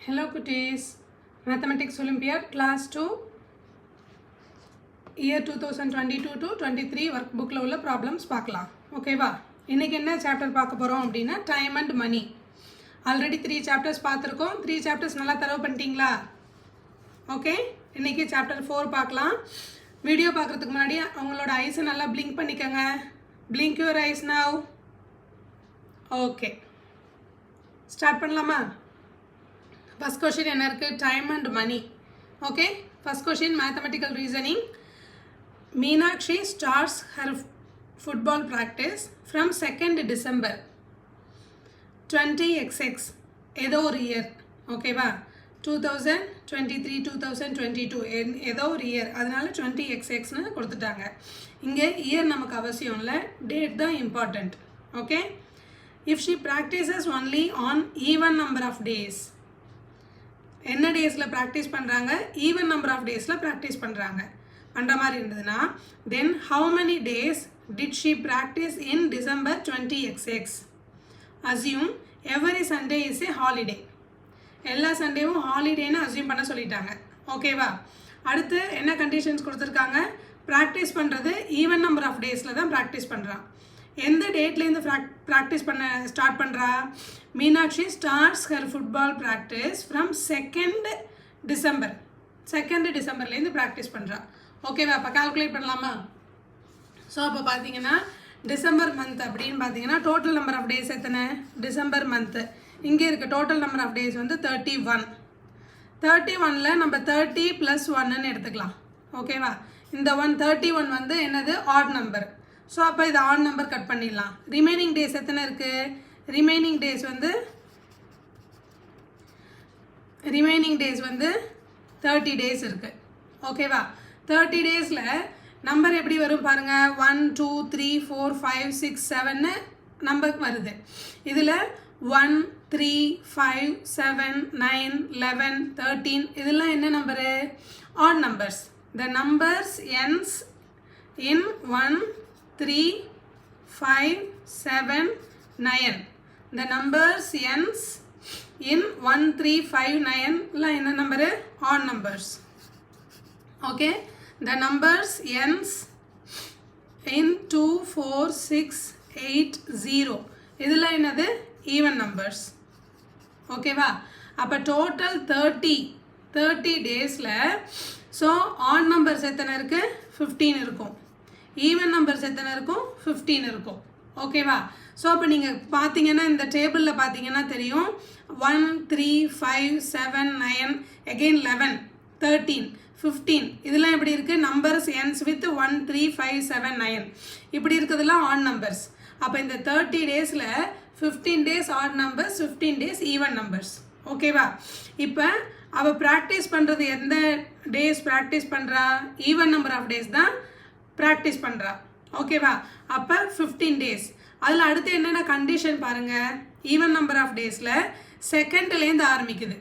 Hello Kutis, Mathematics Olympiad Class 2 Year 2022 to 23 workbook உள்ள problems பார்க்கலாம் ஓகேவா இன்னைக்கு என்ன சாப்டர் பார்க்க போறோம் அப்படினா time and money already 3 chapters பார்த்திருக்கோம் 3 chapters நல்லா தரவு பண்ணிட்டீங்களா ஓகே இன்னைக்கு chapter 4 பார்க்கலாம் வீடியோ பார்க்கிறதுக்கு முன்னாடி உங்களோட ஐஸ் நல்லா blink பண்ணிக்கங்க blink your eyes now okay start பண்ணலாமா First question என்ன இருக்கு time and money okay first question mathematical reasoning Meenakshi starts her football practice from 2nd December 20XX ஏதோ ஒரு year ஓகேவா 2023 2022 ஏதோ ஒரு year அதனால 20XX னு கொடுத்துட்டாங்க இங்க year நமக்கு அவசியம் இல்ல date தான் important okay if she practices only on even number of days என்ன டேஸ்ல பிராக்டீஸ் பண்றாங்க ஈவன் நம்பர் ஆஃப் டேஸ்ல பிராக்டீஸ் பண்றாங்க பண்ற மாதிரி இருந்ததுனா then how many days did she practice in December 20XX assume every Sunday is a holiday எல்லா சண்டேவும் ஹாலிடேன்னு assume பண்ண சொல்லிட்டாங்க ஓகேவா அடுத்து என்ன கண்டிஷன்ஸ் கொடுத்திருக்காங்க பிராக்டீஸ் பண்றது ஈவன் நம்பர் ஆஃப் டேஸ்ல தான் பிராக்டீஸ் பண்றான் எந்த டேட்ல இருந்து பிராக்டீஸ் பண்ண ஸ்டார்ட் பண்றா Meenakshi starts her football practice from 2nd December 2nd December ல இருந்து பிராக்டீஸ் பண்றா ஓகேவா அப்ப கால்குலேட் பண்ணலாமா சோ அப்ப பாத்தீங்கன்னா டிசம்பர் மந்த் அப்படினு பாத்தீங்கன்னா டோட்டல் நம்பர் ஆஃப் டேஸ் எத்தனை டிசம்பர் மந்த் இங்க இருக்க டோட்டல் நம்பர் ஆஃப் டேஸ் வந்து 31 ல நம்ம 30 + 1 ன்னு எடுத்துக்கலாம் ஓகேவா இந்த 131 வந்து என்னது ஆட் நம்பர் சோ அப்ப இது ஆட் நம்பர் கட் பண்ணிடலாம் ரிமைனிங் டேஸ் எத்தனை இருக்கு ரிமைனிங் டேஸ் வந்து 30 டேஸ் இருக்கு ஓகேவா 30 டேஸ்ல நம்பர் எப்படி வரும் பாருங்க 1 2 3 4 5 6 7 னு நம்பர் வருது இதுல 1 3 5 7 9 11 13 இதெல்லாம் என்ன number odd numbers the numbers ends in 1 3 5 7 9 the numbers ends in 1 3 5 9 la enna number odd numbers okay the numbers ends in 2 4 6 8 0 idhula enadhu even numbers okay va appa total 30 days la so odd numbers எத்தனை இருக்கு 15 இருக்கும் even numbers எத்தனை இருக்கும் 15 இருக்கும் ஓகேவா so அப்ப நீங்க பாத்தீங்கன்னா இந்த டேபிள்ல பாத்தீங்கன்னா தெரியும் 1 3 5 7 9 again 11 13 15 இதெல்லாம் எப்படி இருக்கு numbers ends with 1 3 5 7 9 இப்படி இருக்குதெல்லாம் odd numbers அப்ப இந்த 30 டேஸ்ல 15 days odd numbers 15 days even numbers ஓகேவா இப்போ அவ பிராக்டீஸ் பண்றது எந்த டேஸ் பிராக்டீஸ் பண்றா ஈவன் நம்பர் ஆஃப் டேஸ் தான் பிராக்டீஸ் பண்றா ஓகேவா அப்ப 15 டேஸ் அதுல அடுத்து என்னென்ன கண்டிஷன் பாருங்க ஈவன் நம்பர் ஆஃப் டேஸ்ல செகண்ட்ல இருந்து ஆரம்பிக்குது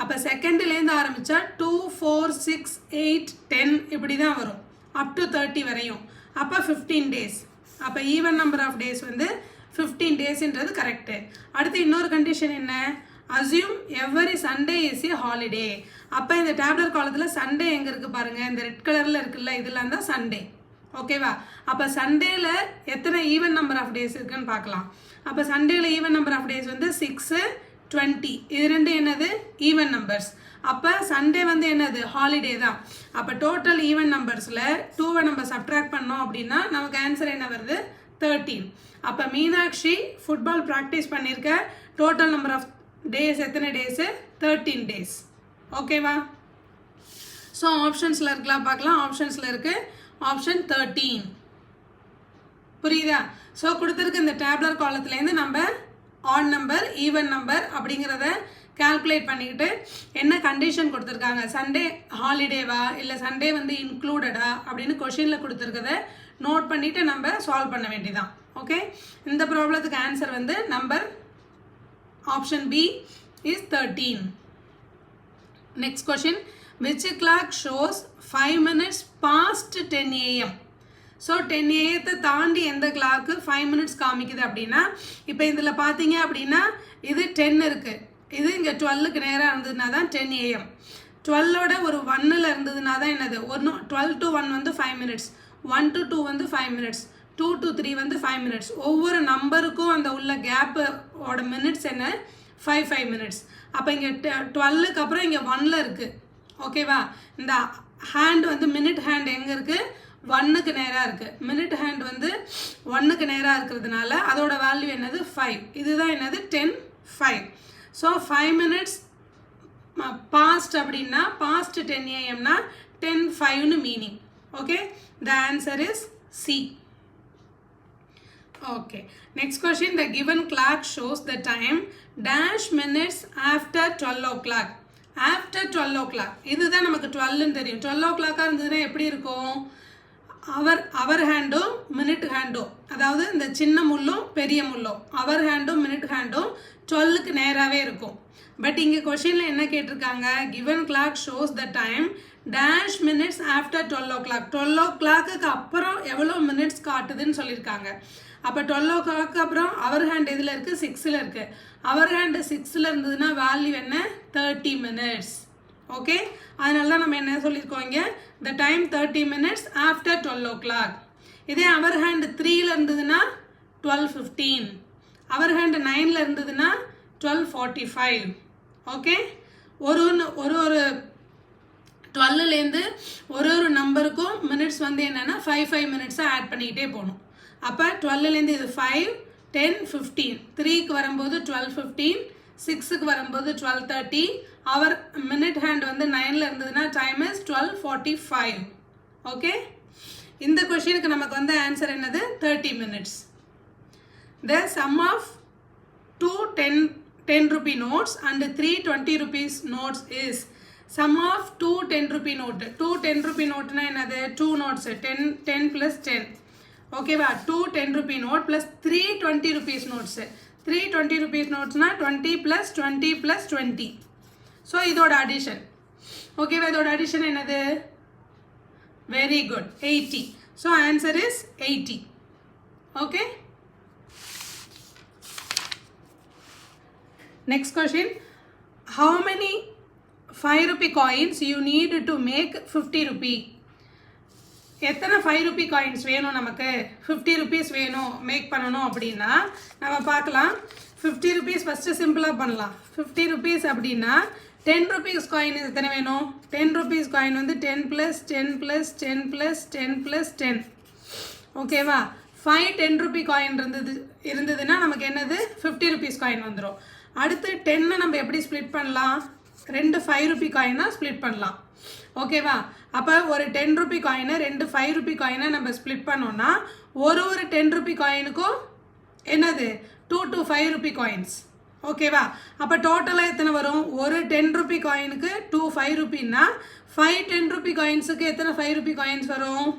அப்ப செகண்ட்ல இருந்து ஆரம்பிச்சா 2 4 6 8 10 இப்படி தான் வரும் அப் டு 30 வரையும் அப்ப 15 டேஸ் அப்ப ஈவன் நம்பர் ஆஃப் டேஸ் வந்து 15 டேஸ்ன்றது கரெக்ட் அடுத்து இன்னொரு கண்டிஷன் என்ன assume every Sunday is a holiday அப்ப இந்த டேபுலர் காலத்துல சண்டே எங்க இருக்கு பாருங்க இந்த ரெட் கலர்ல இருக்குல்ல இதெல்லாம் தான் சண்டே ஓகேவா அப்ப சண்டேல எத்தனை ஈவன் நம்பர் ஆஃப் டேஸ் இருக்குன்னு பார்க்கலாம் அப்ப சண்டேல ஈவன் நம்பர் ஆஃப் டேஸ் வந்து 6 20 இது ரெண்டு என்னது ஈவன் நம்பர்ஸ் அப்ப சண்டே வந்து என்னது ஹாலிடே தான் அப்ப டோட்டல் ஈவன் நம்பர்ஸ்ல 2 நம்ம சப்ட்ராக்ட் பண்ணோம் அப்படினா நமக்கு ஆன்சர் என்ன வருது 13 அப்ப மீனாட்சி ஃபுட்பால் பிராக்டீஸ் பண்ணிருக்க டோட்டல் நம்பர் ஆஃப் டேஸ் எத்தனை டேஸ் 13 டேஸ் ஓகேவா சோ ஆப்ஷன்ஸ்ல இருக்கலாம் பார்க்கலாம் ஆப்ஷன்ஸ்ல இருக்கு ஆப்ஷன் 13 புரியுதா சோ கொடுத்திருக்க இந்த டேபுலர் காலத்துல இருந்து நம்ம ஆட் நம்பர் ஈவன் நம்பர் அப்படிங்கறத கால்குலேட் பண்ணிட்டு என்ன கண்டிஷன் கொடுத்திருக்காங்க சண்டே ஹாலிடேவா இல்ல சண்டே வந்து இன்க்ளூடடா அப்படினு क्वेश्चनல கொடுத்திருக்கத நோட் பண்ணிட்டு நம்ம சால்வ் பண்ண வேண்டியதான் ஓகே இந்த ப்ராப்ளத்துக்கு ஆன்சர் வந்து number option B is 13 next question which clock shows 5 minutes past 10 am so 10 am தாண்டி எந்த clock 5 minutes காமிக்குது அப்படினா இப்போ இதுல பாத்தீங்க அப்படினா இது 10 இருக்கு இது இங்கே 12க்கு நேராக இருந்ததுனா தான் 10 AM. 12ஓட ஒரு 1ல் இருந்ததுனா தான் என்னது, 12 to 1 வந்து 5 minutes, 1 to 2 வந்து 5 minutes, 2 to 3 வந்து 5 minutes. ஒவ்வொரு நம்பருக்கும் அந்த உள்ள கேப்போட மினிட்ஸ் என்ன, 5 minutes. அப்போ இங்கே 12க்கு அப்புறம் இங்கே 1ல் இருக்குது. ஓகேவா? இந்த ஹேண்ட் வந்து மினிட் ஹேண்ட் எங்கே இருக்குது, 1க்கு நேராக இருக்குது. மினிட் ஹேண்ட் வந்து 1க்கு நேராக இருக்கிறதுனால அதோட வேல்யூ என்னது 5. இதுதான் என்னது 10:05. ஸோ 5 minutes பாஸ்ட் அப்படின்னா பாஸ்ட் 10 AM-னா 10:05னு meaning. Okay, the answer is C. Okay, next question. The given clock shows the time dash minutes after 12 o'clock. After 12 o'clock. இதுதான் நமக்கு 12ன்னு தெரியும். 12 o'clock-ஆ இருந்ததுன்னா எப்படி இருக்கும், அவர் ஹேண்டும் மினிட் ஹேண்டும், அதாவது இந்த சின்ன முள்ளும் பெரிய முள்ளும், அவர் ஹேண்டும் மினிட் ஹேண்டும் 12க்கு நேராகவே இருக்கும். பட் இங்கே கொஷினில் என்ன கேட்டிருக்காங்க, given clock shows the time dash minutes after 12 o'clock. 12 o'clock-க்கு அப்புறம் எவ்வளோ மினிட்ஸ் காட்டுதுன்னு சொல்லியிருக்காங்க. அப்போ 12 o'clock அப்புறம் அவர் ஹேண்ட் இதில் இருக்குது, 6ல் இருக்குது. அவர் ஹேண்டு 6ல் இருந்ததுன்னா வேல்யூ என்ன, 30 minutes. ஓகே, அதனால தான் நம்ம என்ன சொல்லியிருக்கோம் இங்கே, the time 30 minutes after 12 o'clock. இதே அவர் ஹேண்டு 3ல் இருந்ததுன்னா 12:15. அவர் ஹேண்டு 9ல் இருந்ததுன்னா 12:45. ஓகே, ஒரு 12லேருந்து ஒரு நம்பருக்கும் மினிட்ஸ் வந்து என்னென்னா 5 minutes-ஆக ஆட் பண்ணிக்கிட்டே போகணும். அப்போ 12லேருந்து இது 5, 10, 15, 3க்கு வரும்போது 12:15, 6க்கு வரும்போது 12:30. அவர் மினிட் ஹேண்ட் வந்து 9ல் இருந்ததுன்னா டைம் இஸ் 12:45. ஓகே, இந்த கொஷினுக்கு நமக்கு வந்து ஆன்சர் என்னது, 30 minutes. The sum of 2 10 rupee notes and 3 20 rupees notes is, sum of 2 10 rupee note. 2 10 rupee noteனா என்னது, 2 notes, 10 plus 10. ஓகேவா, 2 10 rupee note plus 3 20 rupees notes. 3 20 rupees notesனா 20 plus 20 plus 20. So இதோட அடிஷன். ஓகேவா, இதோட அடிஷன் என்னது, very good, 80. So answer is 80. Okay, next question. How many 5 rupee coins you need to make 50 rupee? எத்தனை 5 rupee coins வேணும் நமக்கு, 50 rupees வேணும் make பண்ணணும் அப்படின்னா நம்ம பார்க்கலாம். 50 rupees ஃபஸ்ட்டு சிம்பிளாக பண்ணலாம். 50 rupees அப்படின்னா 10 rupees காயின் எத்தனை வேணும், 10 rupees காயின் வந்து 10 plus 10 plus 10 plus 10 plus 10. ஓகேவா, 5 10 rupee காயின் இருந்ததுன்னா நமக்கு என்னது 50 rupees காயின் வந்துடும். அடுத்து 10 நம்ம எப்படி ஸ்ப்ளிட் பண்ணலாம், 2 5 rupee காயினா ஸ்ப்ளிட் பண்ணலாம். ஓகேவா, அப்போ ஒரு 10 rupee காயினை 2 5 rupee காயினை நம்ம ஸ்ப்ளிட் பண்ணோன்னா ஒரு 10 rupee காயினுக்கும் என்னது 2 to 5 rupee காயின்ஸ். ஓகேவா, அப்போ டோட்டலாக எத்தனை வரும், ஒரு 10 rupee காயினுக்கு 2 5 rupeeனா 5 10 rupee காயின்ஸுக்கு எத்தனை 5 rupee காயின்ஸ் வரும்,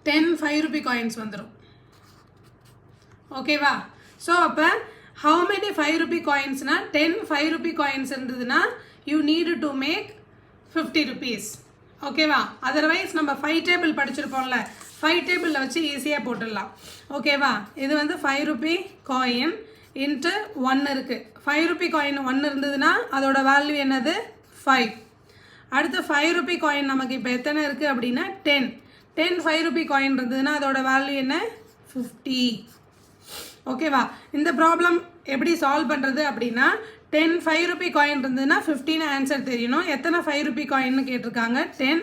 10 5 rupee காயின்ஸ் வந்துடும். ஓகேவா, ஸோ அப்போ how many 5 rupee coinsனா 10 5 rupee coins இருந்ததுன்னா you need to make 50 rupees. ஓகேவா, அதர்வைஸ் நம்ம 5 டேபிள் படிச்சிருப்போம்ல, 5 டேபிளில் வச்சு ஈஸியாக போட்டுடலாம். ஓகேவா, இது வந்து 5 rupee காயின் இன்ட்டு 1 இருக்குது. 5 rupee காயின் 1 இருந்ததுன்னா அதோட வேல்யூ என்னது 5. அடுத்து 5 rupee காயின் நமக்கு இப்போ எத்தனை இருக்குது அப்படின்னா 10. 5 rupee காயின் இருந்ததுன்னா அதோட வேல்யூ என்ன 50. ஓகேவா, இந்த ப்ராப்ளம் எப்படி சால்வ் பண்ணுறது அப்படின்னா 10 5 rupee காயின் இருந்ததுன்னா 15 ஆன்சர் தெரியணும். எத்தனை 5 rupee காயின்னு கேட்டிருக்காங்க, 10,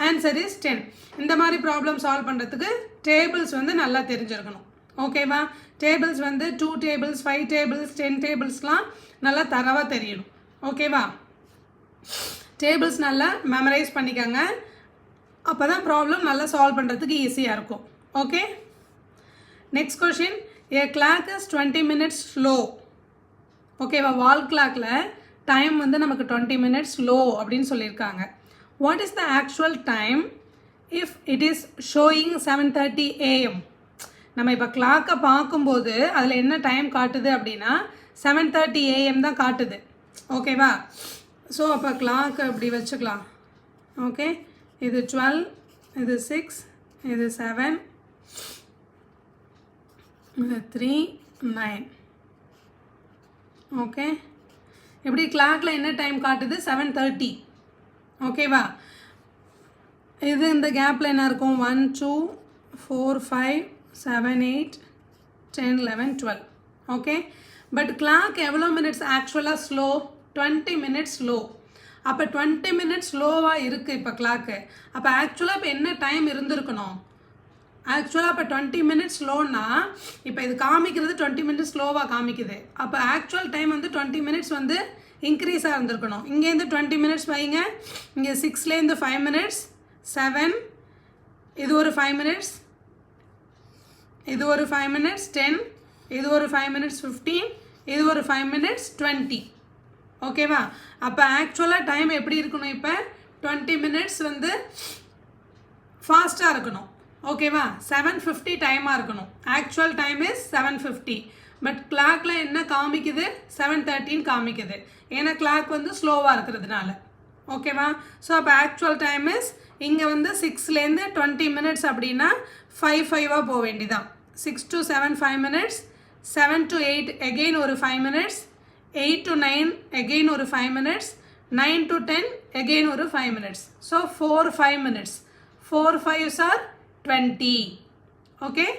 ஆன்சர் இஸ் 10. இந்த மாதிரி ப்ராப்ளம் சால்வ் பண்ணுறதுக்கு டேபிள்ஸ் வந்து நல்லா தெரிஞ்சிருக்கணும். ஓகேவா, டேபிள்ஸ் வந்து 2 tables 5 tables 10 tablesலாம் நல்லா தரவாக தெரியணும். ஓகேவா, டேபிள்ஸ் நல்லா மெமரைஸ் பண்ணிக்கோங்க, அப்போ தான் ப்ராப்ளம் நல்லா சால்வ் பண்ணுறதுக்கு ஈஸியாக இருக்கும். Okay, next question. A clock is 20 minutes slow. ஓகேவா, வால் கிளாக்கில் டைம் வந்து நமக்கு 20 minutes slow அப்படின்னு சொல்லியிருக்காங்க. What is the actual time if it is showing 7:30 AM? நம்ம இப்போ கிளாக்கை பார்க்கும்போது அதில் என்ன டைம் காட்டுது அப்படின்னா 7:30 AM தான் காட்டுது. ஓகேவா, ஸோ அப்போ கிளாக் இப்படி வச்சுக்கலாம். ஓகே, இது 12, இது 6, இது 7, இது 3 9. ஓகே, இப்படி கிளாக்கில் என்ன டைம் காட்டுது 7:30 ஓகேவா. இது இந்த கேப்பில் என்ன இருக்கும் 1 2 4 5 7 8 10 11 12 ஓகே. பட் கிளாக் எவ்வளோ மினிட்ஸ் ஆக்சுவலாக ஸ்லோ 20 மினிட்ஸ் ஸ்லோ. அப்போ 20 மினிட்ஸ் ஸ்லோவாக இருக்குது இப்போ கிளாக்கு. அப்போ ஆக்சுவலாக இப்போ என்ன டைம் இருந்திருக்கணும், ஆக்சுவலாக இப்போ 20 மினிட்ஸ் ஸ்லோன்னா இப்போ இது காமிக்கிறது 20 மினிட்ஸ் ஸ்லோவாக காமிக்குது. அப்போ ஆக்சுவல் டைம் வந்து 20 மினிட்ஸ் வந்து இன்க்ரீஸாக இருந்திருக்கணும். இங்கேருந்து 20 மினிட்ஸ் வைங்க, இங்கே 6லேருந்து 5 மினிட்ஸ் 7, இது ஒரு 5 மினிட்ஸ், இது ஒரு 5 மினிட்ஸ் 10, இது ஒரு 5 மினிட்ஸ் 15, இது ஒரு 5 மினிட்ஸ் 20 ஓகேவா. அப்போ ஆக்சுவலாக டைம் எப்படி இருக்கணும், இப்போ 20 மினிட்ஸ் வந்து ஃபாஸ்ட்டாக இருக்கணும் ஓகேவா. 7:50 டைமாக இருக்கணும். Actual time is 7:50. பட் கிளாக்ல என்ன காமிக்குது 7:13 காமிக்குது, ஏன்னா கிளாக் வந்து ஸ்லோவாக இருக்கிறதுனால ஓகேவா. ஸோ அப்போ ஆக்சுவல் டைம் இஸ் இங்கே வந்து 6லேருந்து 20 மினிட்ஸ் அப்படின்னா 5 போக வேண்டியதான். 6 to 7 5 மினிட்ஸ், 7 to 8 again ஒரு 5 மினிட்ஸ், 8 to 9 again ஒரு 5 மினிட்ஸ், 9 to 10 again ஒரு 5 minutes. So 5 minutes. 4 5s are 20 okay.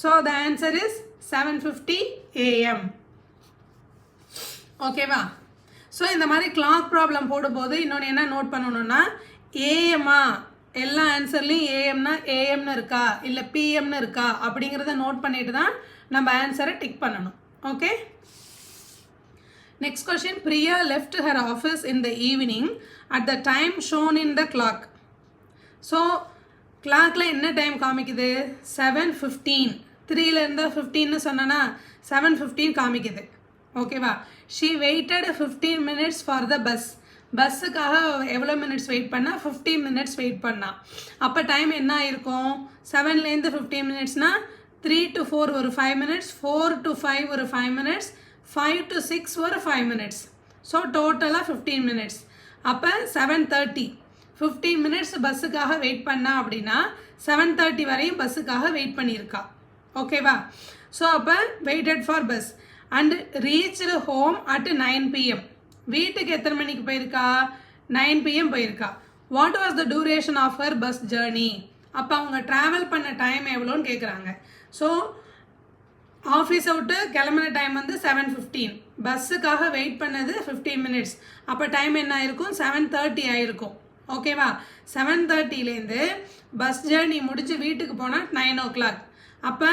So the answer is 7:50 AM ஓகேவா. ஸோ இந்த மாதிரி கிளாக் ப்ராப்ளம் போடும்போது இன்னொன்று என்ன நோட் பண்ணணும்னா, ஏஎம்மா எல்லா ஆன்சர்லையும் ஏஎம்னா ஏஎம்னு இருக்கா இல்லை பிஎம்னு இருக்கா அப்படிங்கிறத நோட் பண்ணிட்டு தான் நம்ம ஆன்சரை டிக் பண்ணணும் okay. Next question, Priya left her office in the evening at the time shown in the clock. So clockல என்ன டைம் காமிக்குது 7:15. 3லேருந்து 15ன்னு சொன்னா 7:15 காமிக்குது ஓகேவா. She waited 15 minutes for the bus. பஸ்ஸுக்காக எவ்வளோ மினிட்ஸ் வெயிட் பண்ணால் 15 மினிட்ஸ் வெயிட் பண்ணா. அப்போ டைம் என்ன ஆயிருக்கும் 7லேருந்து 15 மினிட்ஸ்னா 3 to 4 ஒரு 5 மினிட்ஸ், 4 to 5 ஒரு 5 மினிட்ஸ், 5 to 6 ஒரு 5 மினிட்ஸ். ஸோ டோட்டலாக 15 மினிட்ஸ். அப்போ 7:30 15 மினிட்ஸ் பஸ்ஸுக்காக வெயிட் பண்ணா அப்படின்னா 7:30 வரையும் பஸ்ஸுக்காக வெயிட் பண்ணியிருக்கா ஓகேவா. ஸோ அப்போ waited for bus and reached home at 9 PM. வீட்டுக்கு எத்தனை மணிக்கு போயிருக்கா 9 PM போயிருக்கா. What was the duration of her bus journey. அப்போ அவங்க ட்ராவல் பண்ண டைம் எவ்வளோன்னு கேட்குறாங்க. ஸோ ஆஃபீஸை விட்டு கிளம்புன டைம் வந்து 7:15, பஸ்ஸுக்காக வெயிட் பண்ணது 15 மினிட்ஸ். அப்போ டைம் என்ன ஆயிருக்கும் 7:30 ஆயிருக்கும் ஓகேவா. 7:30லேருந்து பஸ் ஜேர்னி முடிஞ்சு வீட்டுக்கு போனால் 9 o'clock. அப்போ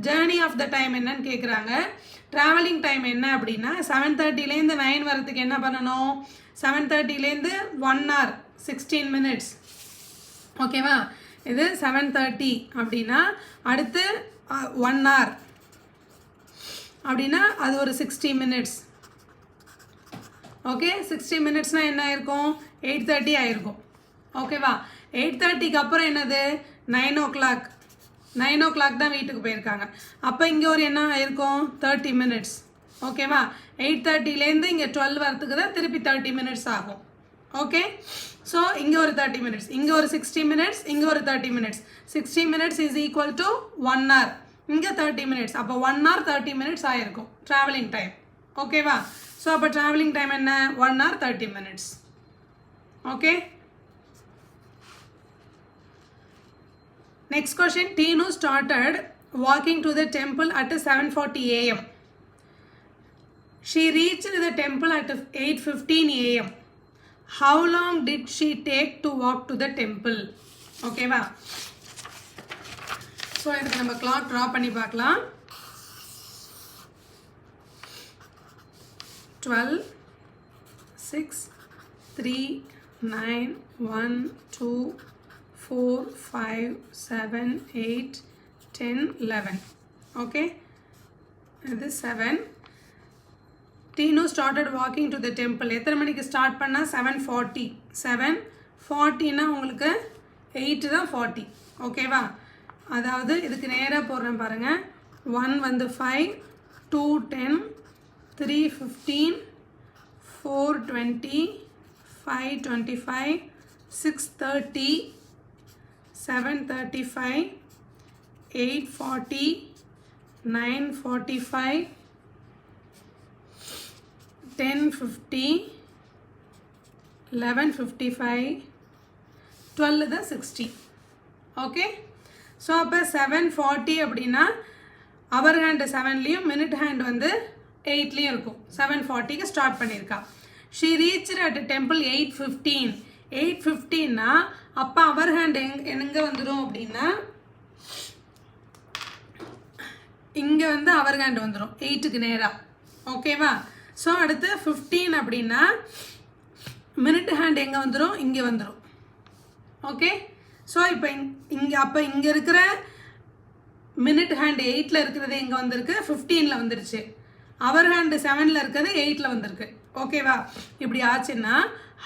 ஜேர்னி ஆஃப் த டைம் என்னன்னு கேட்குறாங்க. ட்ராவலிங் டைம் என்ன அப்படின்னா 7:30லேருந்து 9 வரத்துக்கு என்ன பண்ணணும் 7:30லேருந்து 1 hour 16 மினிட்ஸ் ஓகேவா. இது 7:30 அப்படின்னா அடுத்து 1 hour அப்படின்னா அது ஒரு 60 மினிட்ஸ் ஓகே. 60 மினிட்ஸ்னால் என்ன ஆயிருக்கும் 8:30 ஆயிருக்கும் ஓகேவா. 8:30க்கு அப்புறம் என்னது 9 o'clock. 9 o'clock தான் வீட்டுக்கு போயிருக்காங்க. அப்போ இங்கே ஒரு என்ன ஆயிருக்கும் 30 மினிட்ஸ் ஓகேவா. 8:30லேருந்து இங்கே 12 வரத்துக்கு தான் திருப்பி 30 மினிட்ஸ் ஆகும் ஓகே. ஸோ இங்கே ஒரு 30 மினிட்ஸ், இங்கே ஒரு 60 மினிட்ஸ், இங்கே ஒரு 30 minutes. 60 minutes is equal to 1 hour. இங்கே 30 மினிட்ஸ். அப்போ 1 hour 30 மினிட்ஸ் ஆயிருக்கும் ட்ராவலிங் டைம் ஓகேவா. ஸோ அப்போ ட்ராவலிங் டைம் என்ன 1 hour 30 minutes okay. Next question, Tinu started walking to the temple at 7:40 AM. She reached the temple at 8:15 AM. How long did she take to walk to the temple? Okay va. So இதுக்கு நம்ம clock draw பண்ணி பார்க்கலாம். 12 6 3 9 1 2 4 5 7 8 10 11 okay. This 7. Tinu started walking to the temple. எத்தனை மணிக்கு start பண்ணா 7:40. 7:40னா உங்களுக்கு 8 தான் 40 ஓகேவா. அதாவது இதுக்கு நேராக போடுறேன் பாருங்க. 1 வந்து 5, 2 10, 3 15, 4 20, 5 25, 6 30, 7 35, 8 40, 9 45, 10:50, 11:55, 12 தான் 60. ஓகே, ஸோ அப்போ 7:40 அப்படின்னா அவர் ஹேண்டு 7லேயும் மினிட் ஹேண்ட் வந்து 8லேயும் இருக்கும். 7:40க்கு ஸ்டார்ட் பண்ணியிருக்கா. She reached at temple 8:15. 8:15னா அப்போ அவர் ஹேண்ட் எங்கே வந்துடும் அப்படின்னா இங்கே வந்து அவர் ஹேண்ட் வந்துடும் 8க்கு நேராக. ஓகேவா? ஸோ அடுத்து 15 அப்படின்னா மினிட் ஹேண்ட் எங்கே வந்துடும்? இங்கே வந்துடும். ஓகே, ஸோ இப்போ இங்கே இருக்கிற மினிட் ஹேண்ட் 8ல் இருக்கிறது எங்கே வந்திருக்கு? 15ல் வந்துருச்சு. அவர் ஹேண்டு 7ல் இருக்கிறது 8ல் வந்திருக்கு. ஓகேவா? இப்படி ஆச்சுன்னா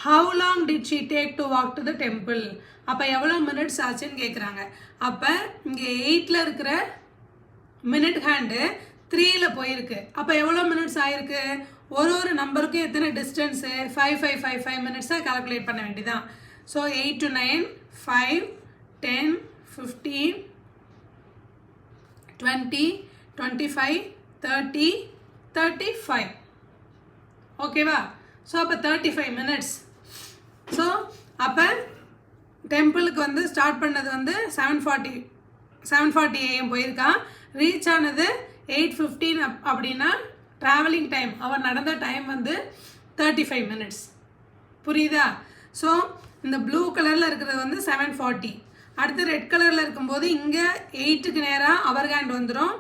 how long did she take to walk to the temple? அப்போ எவ்வளோ மினிட்ஸ் ஆச்சுன்னு கேட்குறாங்க. அப்போ இங்கே 8ல் இருக்கிற மினிட் ஹேண்டு 3ல் போயிருக்கு. அப்போ எவ்வளோ மினிட்ஸ் ஆயிருக்கு? ஒரு நம்பருக்கும் எத்தனை டிஸ்டன்ஸு? 5 மினிட்ஸாக கால்குலேட் பண்ண வேண்டியதான். So 8 to 9, 5, 10, 15, 20, 25, 30, 35. ஓகேவா? ஸோ அப்போ 35 மினிட்ஸ். ஸோ அப்போ டெம்பிளுக்கு வந்து ஸ்டார்ட் பண்ணது வந்து 7:40 AM போயிருக்கா. ரீச் ஆனது 8:15 அப்படின்னா ட்ராவலிங் டைம், அவன் நடந்த டைம் வந்து 35 மினிட்ஸ். புரியுதா? ஸோ இந்த ப்ளூ கலரில் இருக்கிறது வந்து 7:40. அடுத்து ரெட் கலரில் இருக்கும்போது இங்கே 8க்கு நேராக அவர் ஹேண்ட் வந்துடும்.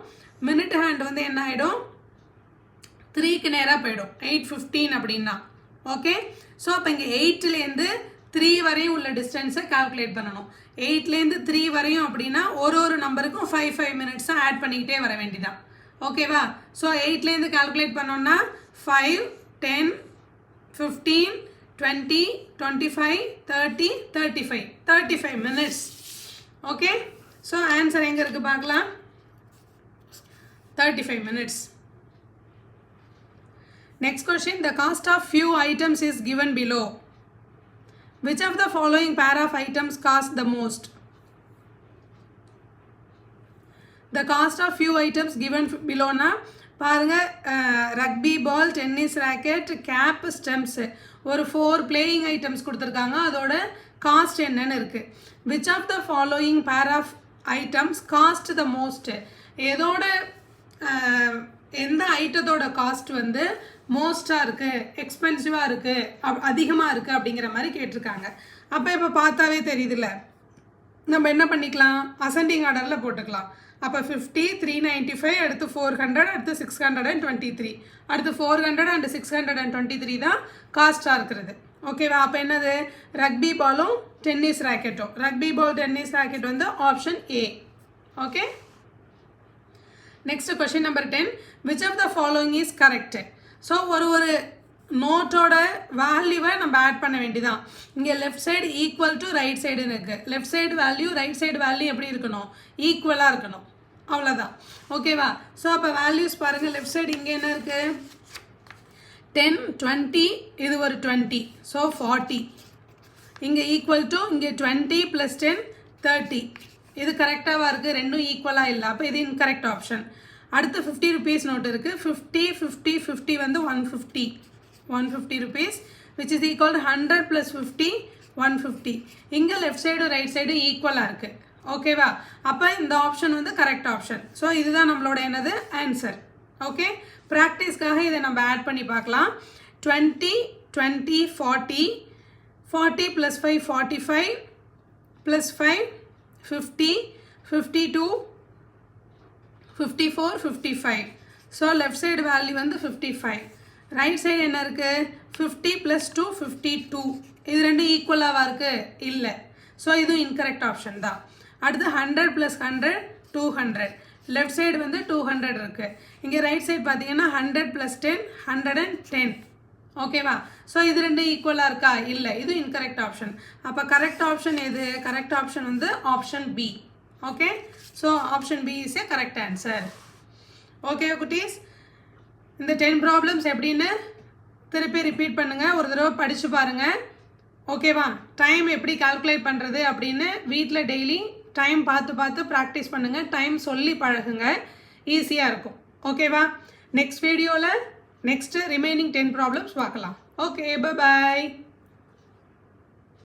மினிட் ஹேண்ட் வந்து என்ன ஆகிடும்? 3க்கு நேராக போயிடும் 8:15 அப்படின்னா. ஓகே, ஸோ அப்போ இங்கே 8லேருந்து 3 வரையும் உள்ள டிஸ்டன்ஸை கால்குலேட் பண்ணணும். 8லேருந்து 3 வரையும் அப்படின்னா ஒரு நம்பருக்கும் 5 மினிட்ஸாக ஆட் பண்ணிக்கிட்டே வர வேண்டியதான். ஓகேவா? ஸோ 8லேருந்து கால்குலேட் பண்ணோம்னா 5, 10, 15, 20, 25, 30, 35 மினிட்ஸ். ஓகே, ஸோ ஆன்சர் எங்கே இருக்குது பார்க்கலாம். 35 minutes. Next question, the cost of few items is given below. Which of the following pair of items cost the most? The cost of few items given below na பாருங்க, rugby ball, tennis racket, cap, stumps, ஒரு 4 playing items கொடுத்துருக்காங்க. அதோட cost என்னன்னு இருக்குது. Which of the following pair of items cost the most? எதோட எந்த ஐட்டத்தோட cost வந்து மோஸ்ட்டாக இருக்குது, எக்ஸ்பென்சிவாக இருக்குது, அதிகமாக இருக்குது அப்படிங்கிற மாதிரி கேட்டிருக்காங்க. அப்போ இப்போ பார்த்தாவே தெரியுதுல்ல, நம்ம என்ன பண்ணிக்கலாம்? அசெண்டிங் ஆர்டரில் போட்டுக்கலாம். அப்போ 50, 395, அடுத்து 400, அடுத்து 623, அடுத்து 400 and 623 தான் காஸ்ட்டாக இருக்கிறது. ஓகேவா? அப்போ என்னது? ரக்பி பாலும் டென்னிஸ் ராக்கெட்டும். ரக்பி பால் டென்னிஸ் ராக்கெட் வந்து option A. Okay, next question number 10. Which of the following is correct? So ஒரு நோட்டோட வேல்யூவை நம்ம ஆட் பண்ண வேண்டியதான். இங்கே left side equal to right சைடுன்னு இருக்குது. Left side value right side value எப்படி இருக்கணும்? ஈக்குவலாக இருக்கணும். அவ்வளோதான். ஓகேவா? ஸோ அப்போ வேல்யூஸ் பாருங்கள். லெஃப்ட் சைடு இங்கே என்ன இருக்குது? 10, 20, இது ஒரு 20, ஸோ 40. இங்கே ஈக்குவல் டு இங்கே 20 + 10, 30. இது கரெக்டாக இருக்குது. ரெண்டும் ஈக்குவலாக இல்லை. அப்போ இது இன்கரெக்ட் ஆப்ஷன். அடுத்து 50 rupees நோட் இருக்குது. 50, 50, 50 வந்து 150 rupees, which is equal to 100 + 50, 150. இங்கே லெஃப்ட் சைடு ரைட் சைடு ஈக்குவலாக இருக்குது. ஓகேவா? அப்போ இந்த ஆப்ஷன் வந்து கரெக்ட் ஆப்ஷன். ஸோ இதுதான் நம்மளோட என்னது ஆன்சர். ஓகே, ப்ராக்டிஸ்க்காக இதை நம்ம ஆட் பண்ணி பார்க்கலாம். 20, 20, 40, 40 + 5, 45, + 5, 50, 52, 54, 55. ஸோ லெஃப்ட் சைடு வேல்யூ வந்து 55. ரைட் சைடு என்ன இருக்குது? 50 + 2, 52. இது ரெண்டும் ஈக்குவலாக இருக்குது? இல்லை. ஸோ இதுவும் இன்கரெக்ட் ஆப்ஷன் தான். அடுத்து 100 + 100, 200. லெஃப்ட் சைடு வந்து 200 இருக்குது. இங்கே ரைட் சைடு பார்த்தீங்கன்னா 100 + 10, 110. ஓகேவா? ஸோ இது ரெண்டும் ஈக்குவலாக இருக்கா? இல்லை. இது இன்கரெக்ட் ஆப்ஷன். அப்போ கரெக்ட் ஆப்ஷன் எது? கரெக்ட் ஆப்ஷன் வந்து option B. Okay, so option B is a correct answer. Okay குட்டீஸ், இந்த 10 ப்ராப்ளம்ஸ் எப்படின்னு திருப்பி ரிப்பீட் பண்ணுங்கள். ஒரு தடவை படித்து பாருங்கள். ஓகேவா? டைம் எப்படி கால்குலேட் பண்ணுறது அப்படின்னு வீட்டில் டெய்லி டைம் பார்த்து ப்ராக்டிஸ் பண்ணுங்கள். டைம் சொல்லி பழகுங்க, ஈஸியாக இருக்கும். ஓகேவா? நெக்ஸ்ட் வீடியோவில் நெக்ஸ்ட்டு ரிமைனிங் 10 ப்ராப்ளம்ஸ் பார்க்கலாம். Okay, bye bye.